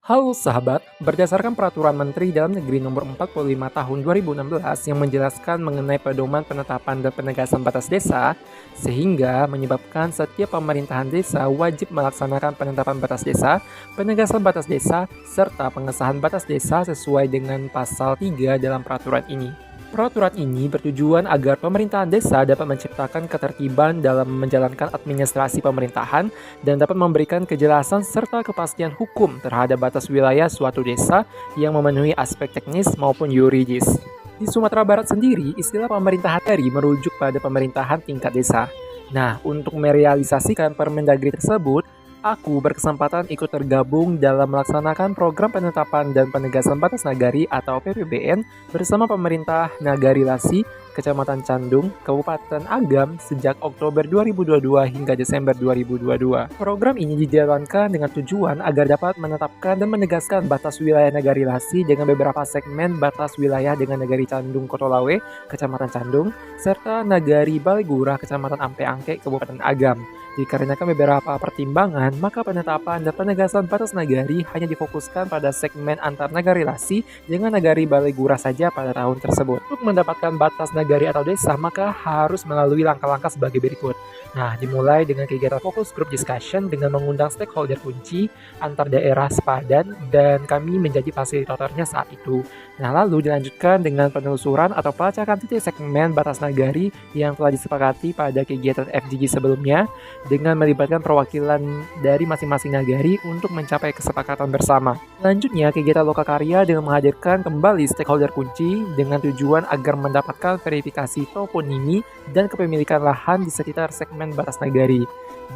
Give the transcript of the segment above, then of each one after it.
Halo sahabat, berdasarkan Peraturan Menteri Dalam Negeri Nomor 45 Tahun 2016 yang menjelaskan mengenai pedoman penetapan dan penegasan batas desa, sehingga menyebabkan setiap pemerintahan desa wajib melaksanakan penetapan batas desa, penegasan batas desa, serta pengesahan batas desa sesuai dengan pasal 3 dalam peraturan ini. Peraturan ini bertujuan agar pemerintahan desa dapat menciptakan ketertiban dalam menjalankan administrasi pemerintahan dan dapat memberikan kejelasan serta kepastian hukum terhadap batas wilayah suatu desa yang memenuhi aspek teknis maupun yuridis. Di Sumatera Barat sendiri, istilah pemerintahan daerah merujuk pada pemerintahan tingkat desa. Nah, untuk merealisasikan Permendagri tersebut, aku berkesempatan ikut tergabung dalam melaksanakan program penetapan dan penegasan batas nagari atau PPBN bersama pemerintah Nagari Lasi, Kecamatan Candung, Kabupaten Agam sejak Oktober 2022 hingga Desember 2022. Program ini dijalankan dengan tujuan agar dapat menetapkan dan menegaskan batas wilayah Nagari Lasi dengan beberapa segmen batas wilayah dengan Nagari Candung Kotolawe, Kecamatan Candung, serta Nagari Balegura, Kecamatan Ampe Angke, Kabupaten Agam. Dikarenakan beberapa pertimbangan, maka penetapan dan penegasan batas nagari hanya difokuskan pada segmen antar nagari Lasi dengan nagari Balegura saja pada tahun tersebut. Untuk mendapatkan batas nagari atau desa, maka harus melalui langkah-langkah sebagai berikut. Nah, dimulai dengan kegiatan fokus group discussion dengan mengundang stakeholder kunci antar daerah sepadan dan kami menjadi fasilitatornya saat itu. Nah, lalu dilanjutkan dengan penelusuran atau pelacakan titik segmen batas nagari yang telah disepakati pada kegiatan FGG sebelumnya dengan melibatkan perwakilan dari masing-masing nagari untuk mencapai kesepakatan bersama. Selanjutnya, kegiatan lokakarya dengan menghadirkan kembali stakeholder kunci dengan tujuan agar mendapatkan verifikasi toponimi dan kepemilikan lahan di sekitar segmen batas nagari.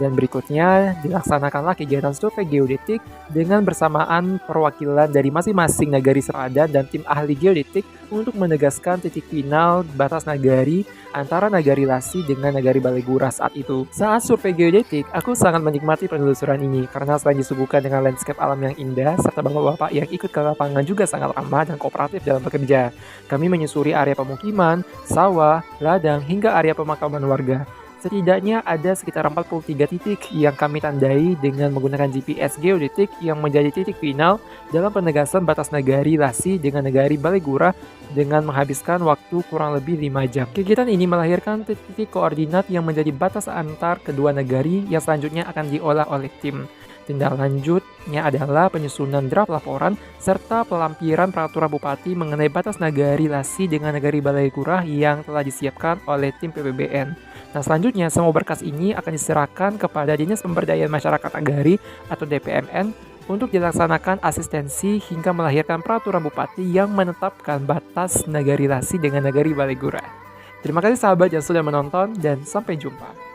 Dan berikutnya, dilaksanakanlah kegiatan survei geodetik dengan bersamaan perwakilan dari masing-masing nagari sepadan dan tim ahli geodetik untuk menegaskan titik final batas nagari antara nagari Lasi dengan nagari Balegura saat itu. Saat survei geodetik, aku sangat menikmati penelusuran ini karena selain disuguhkan dengan landscape alam yang indah serta bapak-bapak yang ikut ke lapangan juga sangat ramah dan kooperatif dalam bekerja. Kami menyusuri area pemukiman, sawah, ladang hingga area pemakaman warga. Setidaknya ada sekitar 43 titik yang kami tandai dengan menggunakan GPS geodetik yang menjadi titik final dalam penegasan batas nagari Lasi dengan nagari Balegura dengan menghabiskan waktu kurang lebih 5 jam. Kegiatan ini melahirkan titik koordinat yang menjadi batas antar kedua nagari yang selanjutnya akan diolah oleh tim. Tindak lanjutnya adalah penyusunan draft laporan serta pelampiran peraturan bupati mengenai batas nagari Lasi dengan nagari Balegura yang telah disiapkan oleh tim PPBN. Nah, selanjutnya semua berkas ini akan diserahkan kepada Dinas Pemberdayaan Masyarakat Nagari atau DPMN untuk dilaksanakan asistensi hingga melahirkan peraturan bupati yang menetapkan batas nagari Lasi dengan nagari Balegura. Terima kasih sahabat yang sudah menonton dan sampai jumpa.